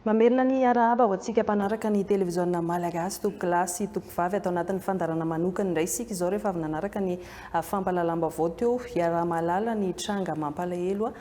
Mamerina ny arahaba ho antsika mpanaraka ny televiziona malagasy tompoko lasy tompoko vavy atao anatin'ny fandarana manokana indray isika izao rehefa avy nanaraka ny fampalalam-baovao teo hiara-malala ny tranga mampalahelo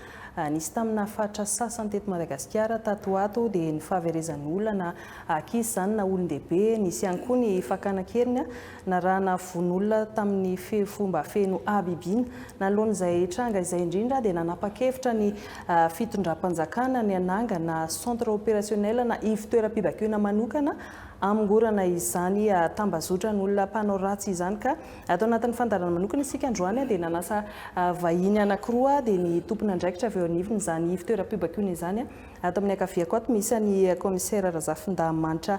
nisy tamina fatra sasany teto Madagasikara tatoato dia ny fahaverezan'olona na ankizy izany na olon-dehibe nisy ihany koa ny fakana-keriny na rahana von'olona tamin'ny fomba feno abibiana nalohan'izay tranga izay indrindra dia nanapa-kevitra ny fitondram-panjakana ny ananga na centre opérationnel na ivy-toeram-pibakiana manokana amingorana izany tambazotra ny olona mpanao ratsy izany ka atao anatin'ny fandarana manokana isika androany dia nanasa vahiny anankiroa dia ny tompona andraikitra avy eo anivony izany ivy-toeram-pibakiana izany ato amin'ny ankaviako ato misy ny commissaire Razafindamanitra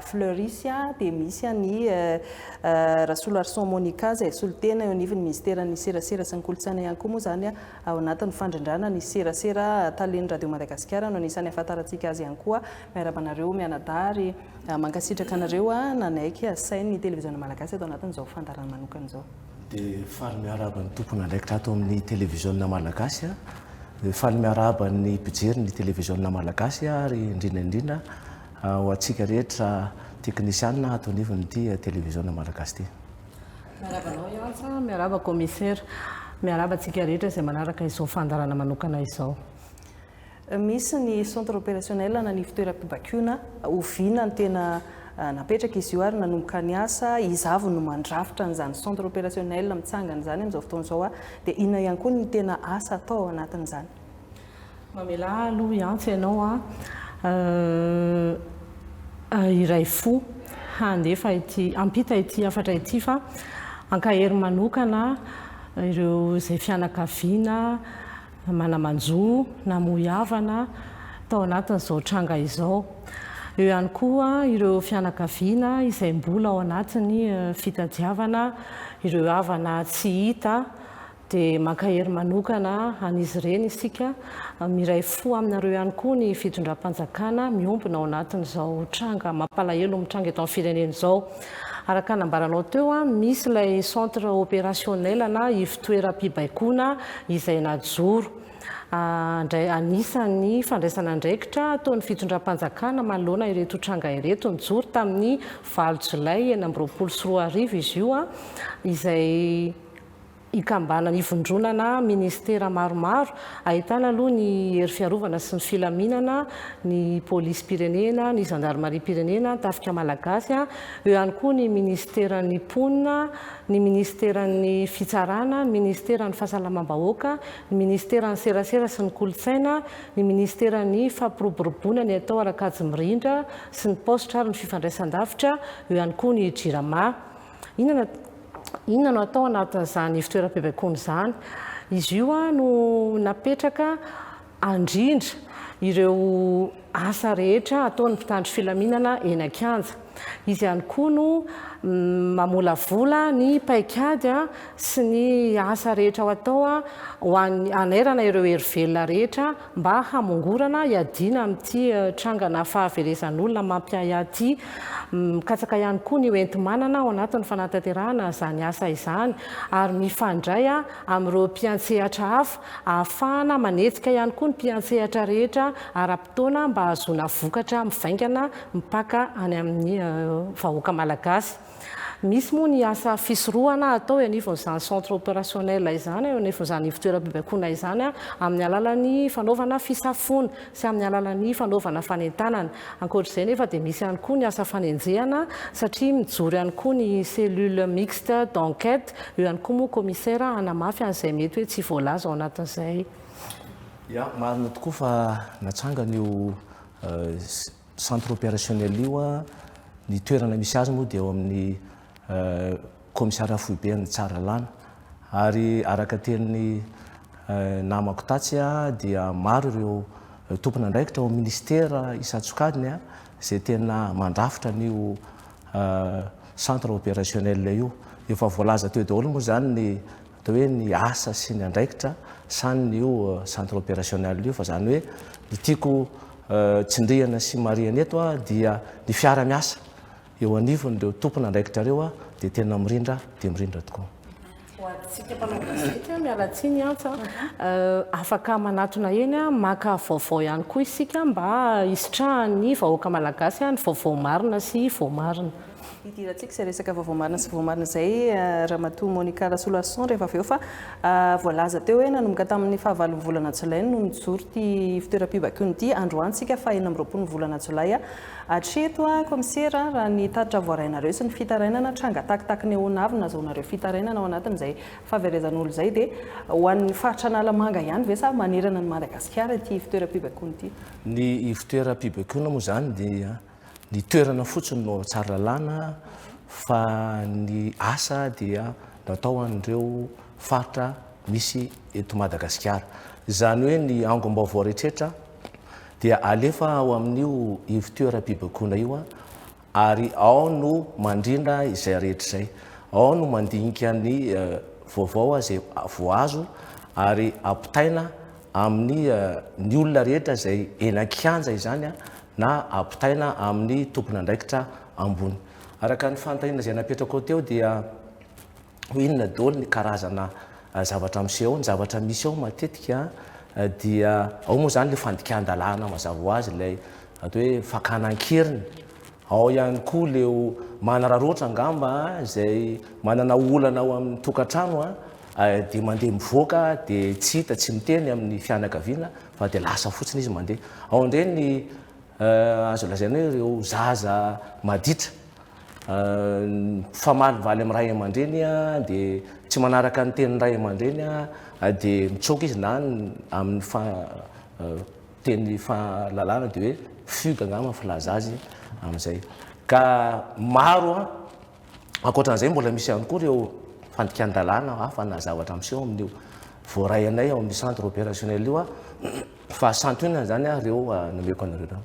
Fleuris dia misy ny Rasolo Arson Monica izay solitena eo anivony ministeran'ny serasera sy ny kolontsaina ihany koa moa izany ao anatin'ny fandrindrana ny serasera taleny radio Madagasikara no anisany ahafantarantsika azy ihany koa miarabanareo mianadary mankasitraka anareo nanaiky sainy televiziona malagasy atao anatin'izao fandarana manokana izao. Dia faly miaraba ny tompona andraikitra ato amin'ny televiziona malagasy faly miaraba ny mpijery ny televiziona malagasy ary indrindra ho antsika rehetra teknisiana ato anivon'ity televiziona malagasy ity. Miarabanao Iantsa, miaraba commissaire, miaraba antsika rehetra izay manaraka izao fandarana manokana izao. Misy ny centre opérationnel na ny ivy-toeram-pibakiana oviana ny tena napetraka izy io ary nanomboka ny asa izavo no mandrafitra n'izany centre opérationnel mitsangana izany amin'izao fotoana izao dia inona ihany koa ny tena asa atao anatin'izany. Mamela aloha Iantsa ianao iray fo handefa ity ampita ity afatra ity fa ankahery manokana ireo izay fianakaviana manamanjo na moyavana tao anatin'izao tranga izao. Eo ihany koa ireo fianakaviana izay mbola ao anatiny fitadiavana ireo havana tsy hita dia mankahery manokana an'izy ireny isika miray fo aminareo ihany koa ny fitondram-panjakana miompona ao anatin'izao tranga mampalahelo mitranga eto amin'ny firenena izao. Araka nambaranao teo misy ilay centre opérationnel na ivy-toeram-pibaikona izay najoro anisan'ny fandraisana andraikitra ataon'ny fitondram-panjakana manoloana ireto tranga ireto nijoro tamin'ny 9 Jolay 2024 izy io izay ikambana ny vondronana ministera maromaro ahitana aloha ny hery fiarovana sy ny filaminana ny polisy pirenena ny gendarmerie pirenena tafika malagasy eo ihany koa ny ministeran'ny ponina ny ministeran'ny fitsarana ny ministeran'ny fahasalamam-bahoaka ny ministeran'ny serasera sy ny kolontsaina ny ministeran'ny fampiroboroboana ny atao arakajy mirindra sy ny postra ary ny fifandraisan-davitra eo ihany koa ny jirama. Inona no atao anatin'izany ivy-toeram-pibaikona izany? Izy io no napetraka andrindra ireo asa rehetra ataon'ny mpitandro filaminana eny an-kianja. Izy ihany koa no mamolavola ny paikady sy ny asa rehetra ho atao ho anerana ireo hery-velona rehetra mba hamongorana hiadiana amin'ity trangana fahaverezan'olona mampiahy ity. Mikatsaka ihany koa ny hoenti-manana ao anatin'ny fanatanterahana izany asa izany ary mifandray amin'ireo mpiantsehatra hafa ahafahana manetsika ihany koa ny mpiantsehatra rehetra ara-potoana mba hahazoana vokatra mivaingana mipaka any amin'ny vahoaka malagasy. Misy moa ny asa fisorohana atao anivon'izany centre opérationnel izany anivon'izany ivy-toeram-pibaikona izany amin'ny alalan'ny fanaovana fisafona sy amin'ny alalan'ny fanaovana fanentanana. Ankoatr'izay nefa dia misy ihany koa ny asa fanenjehana satria mijoro ihany koa ny cellule mixte d'enquête eo ihany koa moa commissaire hanamafy an'izay mety hoe tsy voalaza ao anatin'izay. Marina tokoa fa natsangana io centre opérationnel io ny toerana misy azy moa dia eo amin'ny commissaire foiben'ny Tsaralana ary araka tenin'ny namako tatsy dia maro ireo tompona andraikitra ao ministera isan-tsokadiny izay tena mandrafitra n'io centre opérationnel io. Efa voalaza teo daholo moa izany ny atao hoe ny asa sy ny andraikitra san'io centre opérationnel io fa izany hoe ny tiako tsindriana sy mariana eto dia ny fiara-miasa eo anivon'ireo tompona andraikitra ireo dia tena mirindra dia mirindra tokoa. Ho tsika mpanao gazety mialatsiny antsa afaka manatona eny maka vaovao ihany koa isika mba hisitrahany vahoaka malagasy ny vaovao marina sy voamarina. Idirantsika izay resaka vaovao marina sy voamarina izay Ramatoa Monica Rasolason rehefa avy eo fa voalaza teo hoe nanomboka tamin'ny fahavalon'ny volana Jolay no nijoro ty fitoeram-pibaikoana ity androantsika fa 24 volana Jolay hatreto komisiera raha ny tatitra voarainareo sy ny fitarainana tranga takitakiny eo navy nazaonareo fitarainana ao anatin'izay fahaverezan'olo izay dia ho an'ny faritra Analamanga ihany ve sa manerana ny Madagasikara ity fitoeram-pibaikoana ity? Ny fitoeram-pibaikoana moa zany dia ny toerana fotsiny no tsara lalàna fa ny asa dia natao an'ireo faritra misy eto Madagasikara. Izany hoe ny angom-baovao rehetrarehetra dia alefa ao amin'io fitoeram-pibaikoana io ary ao no mandrindra izay rehetra izay. Ao no mandinika ny vaovao izay voazo ary ampitaina amin'ny ny olona rehetra izay eny an-kianja izany na ampitaina amin'ny tompona andraikitra ambony. Araka ny fanontaniana izay napetraka teo dia ho inona daholo ny karazana zavatra miseho. Ny zavatra misy ao matetika dia ao moa zany le fandikan-dalàna mazava ho azy ilay atao hoe fakanan-keriny. Ao ihany koa leo manararoatra angamba izay manana olana ao amin'ny tokantrano dia mandeha mivoaka dia tsy hita tsy miteny amin'ny fianakaviana fa dia lasa fotsiny izy mandeha. Ao indray ny azo lazaina hoe ireo zaza maditra famalivaly amin'ny ray aman-dreny dia tsy manaraka ny tenin'ny ray aman-dreny dia mitsoka izy na amin'ny teny fahalalàna dia hoe fuga angamba filaza azy amin'izay. Ka maro ankoatran'izay mbola misy ihany koa ireo fandikan-dalàna hafa na zavatra miseho amin'io voaray anay ao amin'ny centre opérationnel io fa santionina zany ireo nameko anareo.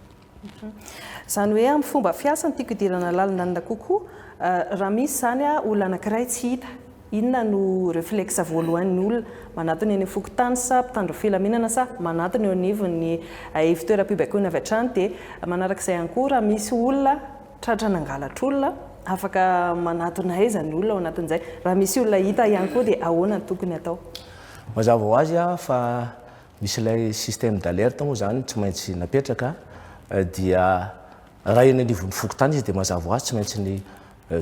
Izany hoe amin'ny fomba fiasany tiako idirana lalinanina kokoa raha misy zany olona anankiray tsy hita, inona no réflexe voalohan'ny olona manatony eny fokotany sa mpitandro filaminana sa manatony eo anivon'ny fitoeram-pibaikoana avy hatrany dia manarak'izay ihany koa raha misy olona tratra nangalatra olona afaka manatona aiza ny olona ao anatin'izay. Raha misy olona hita ihany koa dia ahoana ny tokony atao? Mazava ho azy fa misy ilay système d'alerte moa zany tsy maintsy napetraka dia raha eny anivon'ny fokotany izy dia mazava ho azy tsy maintsy ny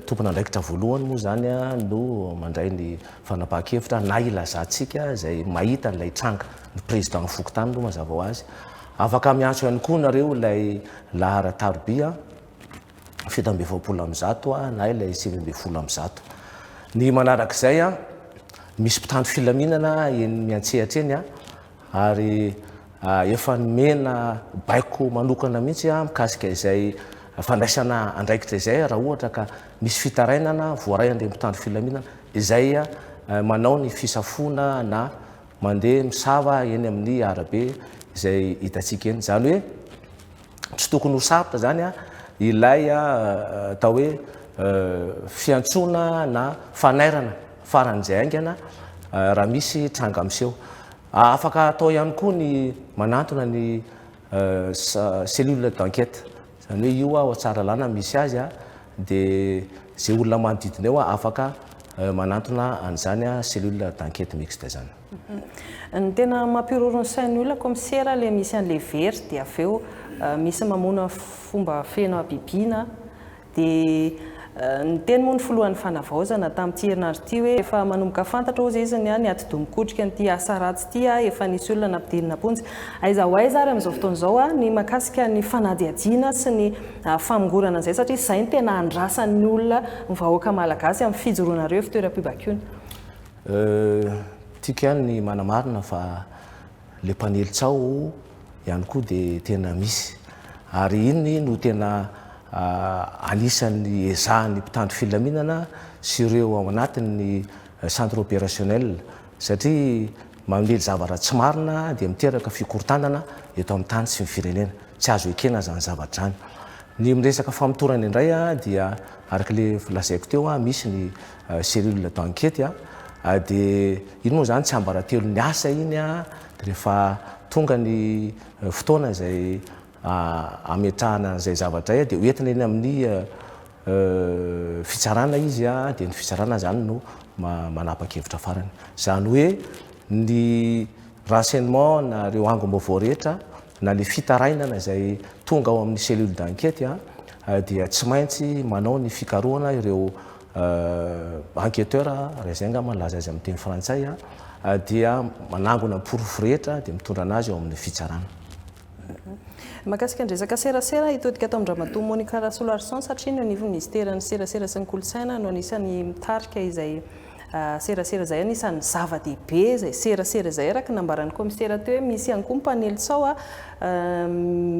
tompona andraikitra voalohany moa zany no mandray ny fanapahan-kevitra na ilazantsika izay mahita n'ilay tranga ny président fokotany no mazava ho azy. Afaka miantso ihany koa nareo ilay lahara tarobia 720 na ilay 720. Ny manarak'izay misy mpitandro filaminana eny miantsehatra eny ary efa nomena baiko manokana mihitsy mikasika izay fandraisana andraikitra izay raha ohatra ka misy fitarainana voaray an'ilay mpitandro filaminana izay manao ny fisafona na mandeha misava eny amin'ny arabe izay hitantsika eny. Zany hoe tsy tokony ho sarotra zany ilay atao hoe fiantsona na fanairana faran'izay aingana raha misy tranga miseho. Afaka atao ihany koa ny manantona ny cellule d'enquête. Zany hoe io ao tsara lalàna misy azy dia izay olona manodidina eo afaka manantona an'izany cellule d'enquête mixte zany. Ny tena mampiroro ny sain'ny olona komisiera le misy an'ilay very dia avy eo misy mamona fomba feno abibiana dia ny teny moa ny filohan'ny fanavaozana tamin'ity herinandro ity hoe efa manomboka fantatra ozy izy ny atidomokodrika n'ity asa ratsy ity efa nisy olona nampidirina ponjy. Aiza ho aiza ary amin'izao fotoan'izao ny mahakasika ny fanadihadiana sy ny famongorana an'izay satria izay ny tena andrasan'ny olona ny vahoaka malagasy amin'ny fijoroanareo fitoeram-pibaikoana. Tiako ihany ny manamarina fa le mpanelitsao ihany koa dia tena misy ary iny no tena anisan'ny ezahan'ny mpitandro filaminana sy ireo ao anatin'ny centre opérationnel satria mamely zavatra tsy marina dia miteraka fikorotanana eto amin'ny tany sy ny firenena tsy azo ekena zany zavatra zany. Ny miresaka famotorana indray dia arak'le lazaiko teo misy ny cellule d'enquête dia iny moa zany tsy ambaratelo ny asa iny dia rehefa tonga ny fotoana izay ametrahana izay zavatra dia hoentina eny amin'ny fitsarana izy dia ny fitsarana zany no manapa-kevitra farany zany hoe ny renseignement na reo angom-baovao rehetra na le fitarainana izay tonga ao amin'ny cellule d'enquête dia tsy maintsy manao ny fikarohana ireo enquêteur zay nga malaza azy amin'ny teny frantsay dia manangona porofo rehetra dia mitondra anazy ao amin'ny fitsarana. Mahakasika ny resaka serasera hitodika tao Andramatoa Monica Solarson satria ny anivon'ny ministeran'ny serasera sy ny kolontsaina no anisany mitarika izay serasera zay anisan'ny zava-dehibe izay serasera izay araka nambaran'ny komisera teo hoe misy ihany koa ny panely sao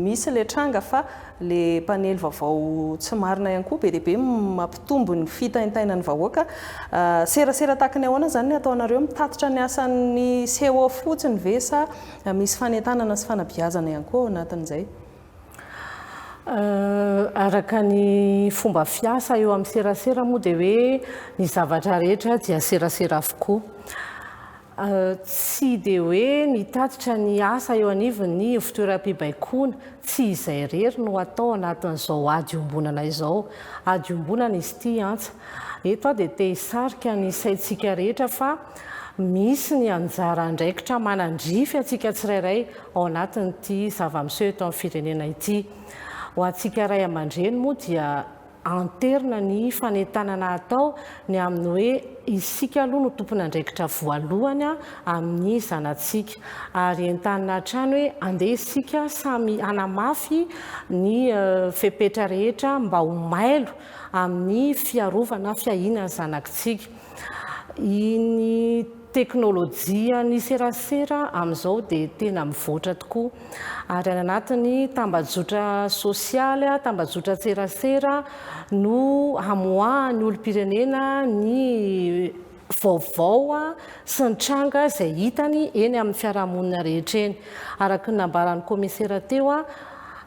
misy le tranga fa le panely vaovao tsy marina ihany koa be dehibe mampitombo ny fitaintainan'ny vahoaka serasera tahaka ny ahoana zany ny ataonareo mitatitra ny asan'ny seho fotsiny ve sa misy fanentanana sy fanabeazana ihany koa ao anatin'izay? Araka ny fomba fiasa eo amin'ny serasera moa dia hoe ny zavatra rehetra dia serasera avokoa. Tsy dia hoe mitatitra ny asa eo anivon'ny fitoeram-pibaikoana tsy izay rery no atao anatin'izao ady ombonana izao. Ady ombonana izy ity antsa. Eto dia te hisarika ny saintsika rehetra fa misy ny anjara andraikitra manandrify antsika tsirairay ao anatin'ity zava-miseho eto amin'ny firenena ity. Ho antsika ray aman-dreny moa dia anterina ny fanentanana atao ny amin'ny hoe isika aloha no tompony andraikitra voalohany amin'ny zanatsika ary entanina hatrany hoe andeha isika samy anamafy ny fepetra rehetra mba ho mailo amin'ny fiarovana fiahinany zanakitsika. Ny teknôlôjia ny serasera amin'izao dia tena mivoatra tokoa ary anatiny tambajotra sosialy tambajotra serasera no hamoahany olom-pirenena ny vaovao sy ny tranga izay hitany eny amin'ny fiarahamonina rehetra eny. Araka ny nambaran'ny komisera teo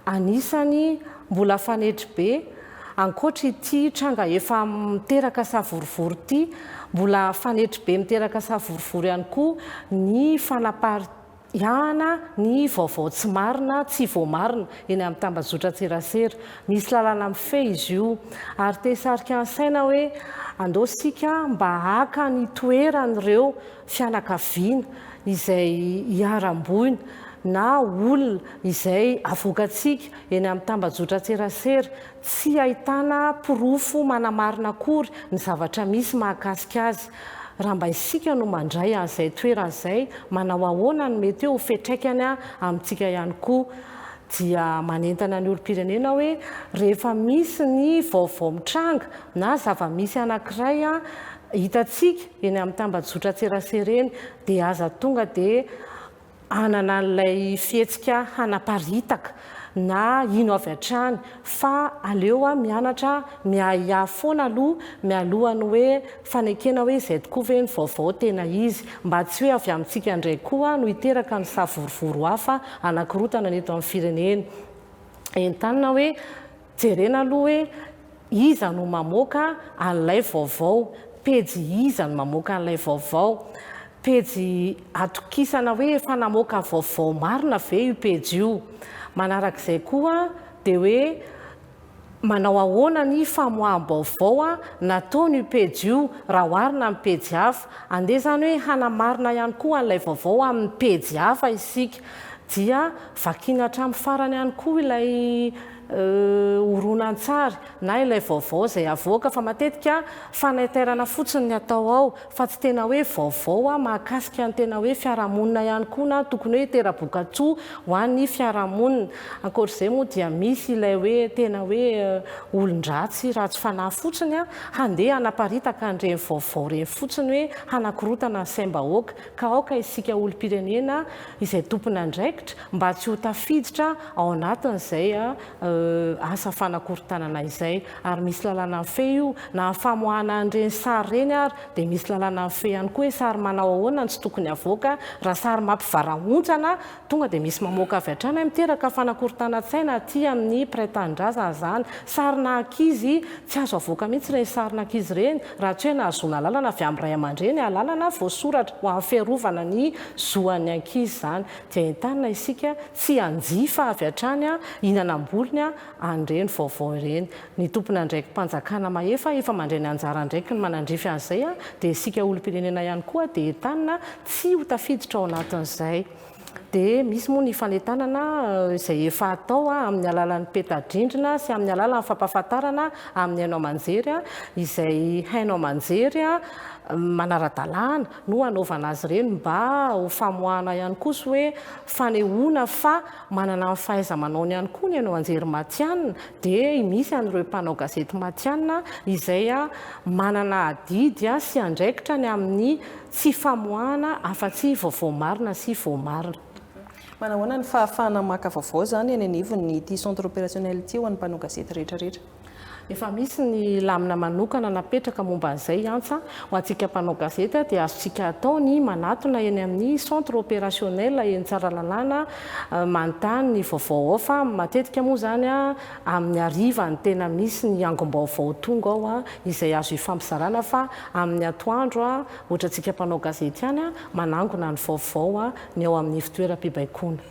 anisany mbola fanetry be ankoatra ity tranga efa miteraka savorivory ity mbola fanetry be miteraka savorivory ihany koa ny fanapariahana ny vaovao tsy marina tsy voamarina eny amin'ny tambazotra serasera. Misy lalàna mifehy izy io ary te hisarika ny saina hoe andao sika mba haka ny toeran'ireo fianakaviana izay hiaram-boina na olona izay avoakatsika eny amin'ny tambazotra serasera tsy ahitana porofo manamarina akory ny zavatra misy mahakasika azy. Raha mba isika no mandray an'izay toeran'izay manao ahoana ny mety eo ho fetraikany amintsika ihany koa dia manentana ny olom-pirenena hoe rehefa misy ny vaovao mitranga na zava-misy anankiray hitatsika eny amin'ny tambazotra serasera eny dia aza tonga dia anana n'ilay fihetsika hanaparitaka na ino avy hatrany fa aleo mianatra miahiahy foana aloha mialohany hoe fanekena hoe izay tokoa ve ny vaovao tena izy mba tsy hoe avy amintsika indray koa no hiteraka ny savorovoro hafa anakirotana neto amin'ny firenena. Entanina hoe jerena aloha hoe iza no mamoaka an'ilay vaovao, pejy iza no mamoaka an'ilay vaovao, pejy atokisana hoe efa namoaka vaovao marina ve io pejy io. Manarak'izay koa dia hoe manao ahoana ny famoaham-baovao nataony io pejy io raha oharina amin'ny pejy hafa. Andeha zany hoe hanamarina ihany koa an'ilay vaovao amin'ny pejy hafa isika dia vakiana hatramin'ny farany ihany koa ilay horonan-tsary na ilay vaovao izay avoaka fa matetika fanaiterana fotsiny ny atao ao fa tsy tena hoe vaovao mahakasika ny tena hoe fiarahamonina ihany koa na tokony hoe tera-boka-tsoa ho an'ny fiarahamonina. Ankoatr'izay moa dia misy ilay hoe tena hoe olon-dratsy ratsy fanahy fotsiny handeha hanaparitaka an'ireny vaovao ireny fotsiny hoe hanakirotana ny saim-bahoaka ka aoka isika olom-pirenena izay tompony andraikitra mba tsy ho tafiditra ao anatin'izay asa fanakorontanana izay ary misy lalàna mifehy io na famoahana an'ireny sary ireny ary dia misy lalàna mifehy ihany koa hoe sary manao ahoana tsy tokony avoaka raha sary mampivarahontsana tonga dia misy mamoaka avy hatrany miteraka fanakorontanan-tsaina aty amin'ny piraitandrazana zany. Sarina ankizy tsy azo avoaka mihitsy ireny sarina ankizy ireny raha tsy hoe nahazoana lalàna avy amin'ny ray aman-dreny lalàna voasoratra ho amin'ny fiarovana ny zoan'ny ankizy zany. Dia entanina isika tsy hanjifa avy hatrany hihinanam-bolony an'ireny vaovao ireny. Ny tompona ndraiky mpanjakana maefa efa mandray ny anjara ndraiky ny manandrify an'izay dia isika olom-pirenena ihany koa dia entanina tsy ho tafiditra ao anatin'izay. Dia misy moa ny fanentanana izay efa atao amin'ny alalan'ny peta-drindrina sy amin'ny alalan'ny fampahafantarana amin'ny hainao aman-jery izay hainao aman-jery manara-dalàna no anaovana azy ireny mba ho famoahana ihany koa sy hoe fanehoana fa manana ny fahaiza-manaony ihany koa ny hainao aman-jery matianina. Dia misy an'ireo mpanao gazety matianina izay manana adidy sy andraikitra ny amin'ny tsy famoahana afa-tsy vaovao marina sy voamarina. Manahoana ny fahafahana maka vaovao zany eny anivon'ny ity centre opérationnel ity ho an'ny mpanao gazety rehetrarehetra? Efa misy ny lamina manokana napetraka momba an'izay antsa ho antsika mpanao gazety dia azontsika atao ny manatona eny amin'ny centre opérationnel eny Tsaralalàna manontany ny vaovao ao fa matetika moa zany amin'ny hariva ny tena misy ny angom-baovao tonga ao izay azo hifampizarana fa amin'ny atoandro ohatra antsika mpanao gazety ihany manangona ny vaovao ny ao amin'ny fitoeram-pibaikona.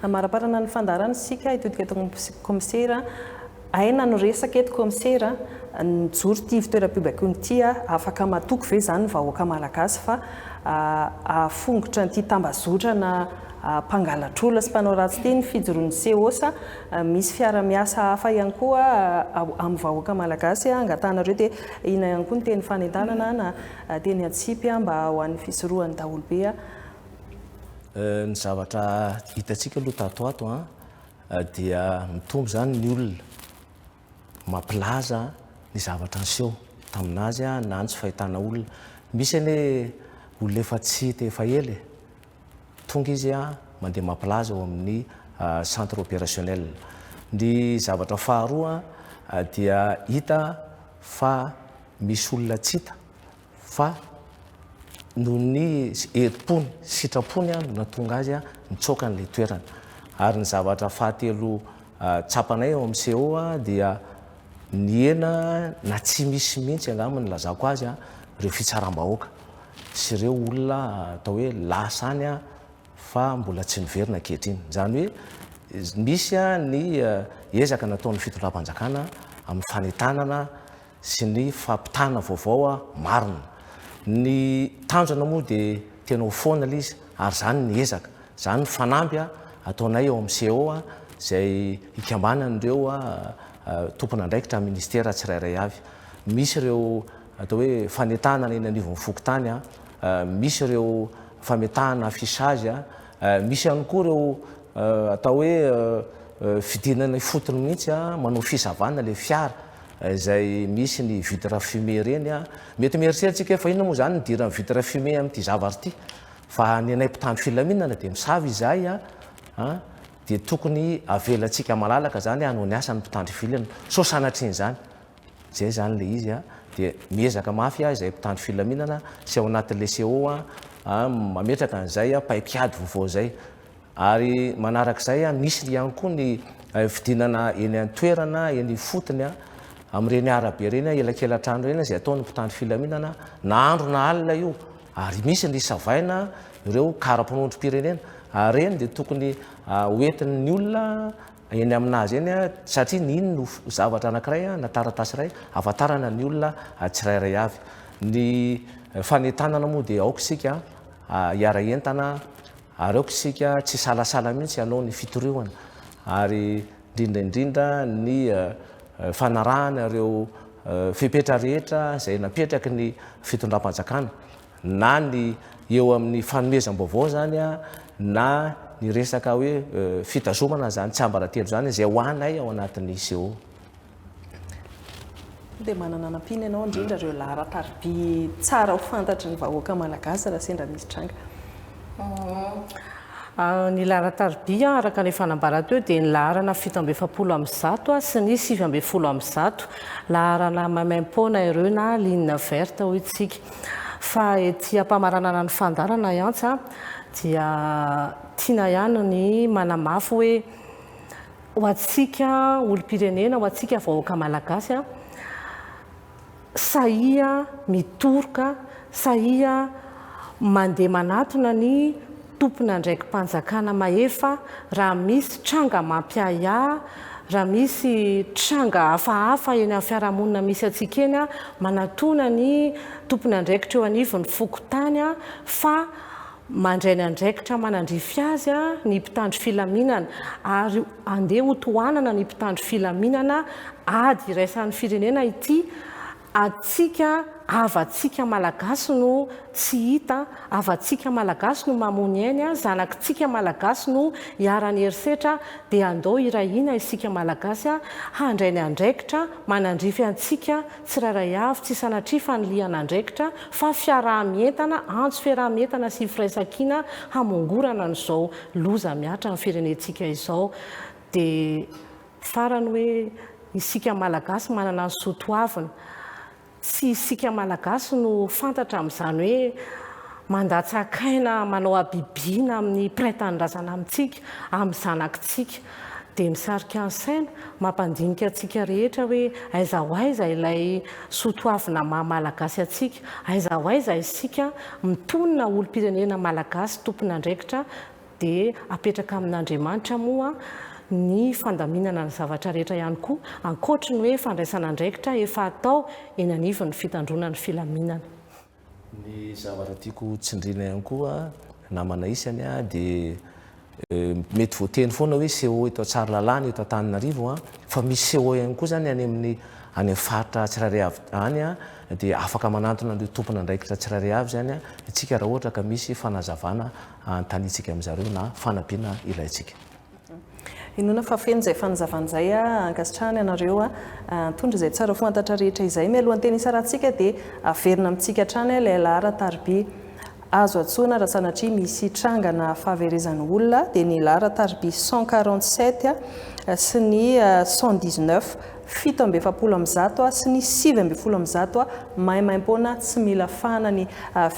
Maraparana ny fandarana sika itodika eto komisera aina no resaka eto komisera nijoro ity fitoeram-pibaikona ity afaka matoky ve zany vahoaka malagasy fa afongotra nyity tambazotrana mpangalatr'olona sy mpanao ratsy ity ny fijoroan'ny CEOSA misy fiara-miasa hafa ihany koa amin'ny vahoaka malagasy angatanareo dia ina ihany koa ny teny fanentanana na teny atsipy mba ho an'ny fisorohan'ny daholobe. Ny zavatra hitantsika aloha tatoato dia mitombo zany ny olona mampilaza ny zavatra niseho taminazy na ny tsy fahitana olona. Misy ane olona efa tsy te efa ely tonga izy mandeha mampilaza ao amin'ny centre opérationnel. Ny zavatra faharoa dia hita fa misy olona tsy hita fa noho ny herim-pony sitrapony no natonga azy nitsoaka n'ilay toerana. Ary ny zavatra fahatelo tsapanay ao amin'ny CEO dia ny ena na tsy misy mihitsy angamba ny lazako azy ireo fitsaram-bahoaka sy ireo olona atao hoe lasany fa mbola tsy niverina ankehitriny. Zany hoe misy ny ezaka nataon'ny fitondram-panjakana amin'ny fanentanana sy ny fampitana vaovao marina. Ny tanjona moa dia tena ho foana ilay izy ary zany ny ezaka zany ny fanampy ataonay ao amin'ny CEO izay hikambanana ireo tompona andraikitra ministera tsirairay avy. Misy ireo atao hoe fanentanana eny anivon'ny fokotany misy ireo fametahana afisage misy ihany koa ireo atao hoe fidinana fotony mihitsy manao fisavana le fiara izay misy ny vitre fumée reny mety mieritreritsika fa inona moa zany nidiran'ny vitre fumée amin'ity zavatra ity fa ny anay mpitandro filaminana dia misavy izahay dia tokony avelantsika malalaka zany hanao ny asany mpitandro filana so sanatriny zany zay zany le izy dia miezaka mafy izay mpitandro filaminana sy ao anatin'le CEO mametraka an'izay paikady vaovao zay. Ary manarak'izay misy ihany koa ny fidinana eny an-toerana eny fotony amin'ireny arabe reny elakelatrano reny izay ataony mpitandro filaminana na andro na alina io. Ary misy ny savaina ireo karapanondrom-pirenena ary reny dia tokony hoentin'ny olona eny aminazy eny satria ny iny no zavatra anankiray na taratasy iray ahafantarana ny olona tsirairay avy. Ny fanentanana moa dia aoka isika hiara entana ary aoka isika tsy salasala mihitsy hanao ny fitorihoana ary indrindraindrindra ny fanarahana ireo fepetra rehetra izay napetraky ny fitondram-panjakana na ny eo amin'ny fanomezam-baovao zany na ny resaka hoe fitazomana zany tsy ambaratelo zany izay hoanay ao anatin'ny CEO. Dia manana nampiana ianao indrindra ireo laharatarby tsara ho fantatry ny vahoaka malagasy raha sendra misy tranga. Ny laharatarby araka ny fanambara teo dia ny laharana 720 sy ny 720. Laharana maimaim-poana ireo na ligne verte hoy isika. Fa ety ampamaranana ny fandarana ihantsa dia tiana ihany ny manamafy hoe ho antsika olom-pirenena ho antsika vahoaka malagasy sahia mitoroka sahia mandeha manatona ny tompona ndraiky mpanjakana maefa raha misy tranga mampiaya raha misy tranga hafahafa eny amin'ny fiarahamonina misy atsika eny a manatona ny tompony andraikitra eo anivony fokotany a fa mandray ny andraikitra manandrify azy a ny mpitandro filaminana ary andeha ho tohanana ny mpitandro filaminana ady iraisan'ny firenena ity atsika avatsika malagasy no tsy hita avatsika malagasy no mamony ainy a zanakitsika malagasy no hiarany herisetra dia andao irahina isika malagasy a handray ny andraikitra manandrify antsika tsiraray avy tsy sanatria faniliana andraikitra fa fiarahamientana antso fiarahamientana sy firaisankina hamongorana n'izao loza miatra amin'ny firenentsika izao dia farany hoe isika malagasy manana ny soatoavina tsy isika malagasy no fantatra amin'izany hoe mandatsakaina manao abibiana amin'ny piraitanindrazana amintsika amin'ny zanakitsika dia misarika ansaina mampandinika atsika rehetra hoe aiza ho aiza ilay soatoavina maha-malagasy atsika aiza ho aiza isika mitonina olo-pirenena malagasy tompony andraikitra dia apetraka amin'Andriamanitra moa ny fandaminana ny zavatra rehetra ihany koa ankoatra ny hoe fandraisana andraikitra efa atao eny anivon'ny fitandrona ny filaminana. Ny zavatra tiako tsindriana ihany koa namana isany a dia mety voateny foana hoe CO eto Tsaralalàna eto Antananarivo fa misy CO ihany koa zany any amin'ny faritra tsiraray avy any a dia afaka manantona ny tompony andraikitra tsiraray avy zany a itsika raha ohatra ka misy fanazavana antanitsika amin'izareo na fanampiana ilayntsika. Inona fa feno izay fanazavan'izay ankasitrahany ianareo tondra izay tsara fantatra rehetra izay mialohan'ny teny isarantsika dia averina amintsika hatrany ilay lahara tarby azo antsoina raha sanatria misy trangana fahaverezan'ny olona dia ny lahara tarby 147 sy ny 119 770 sy ny 770 maimaim-poana tsy mila fana ny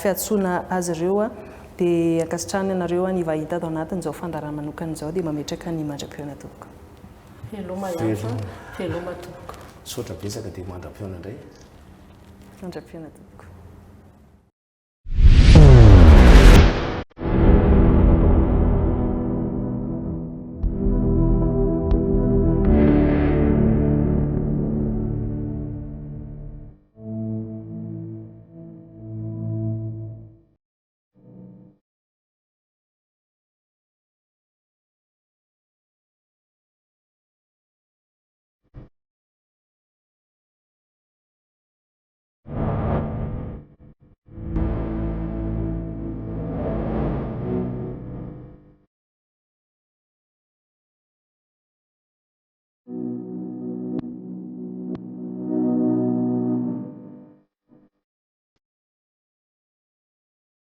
fiantsoana azy ireo dia ankasitrahany ianareo ny vahita atao anatin'izao fandarana manokana izao dia mametraka ny mandra-piona tompoko. Veloma tompoko. Sotra betsaka dia mandra-piona indray. Mandra-piona tompoko.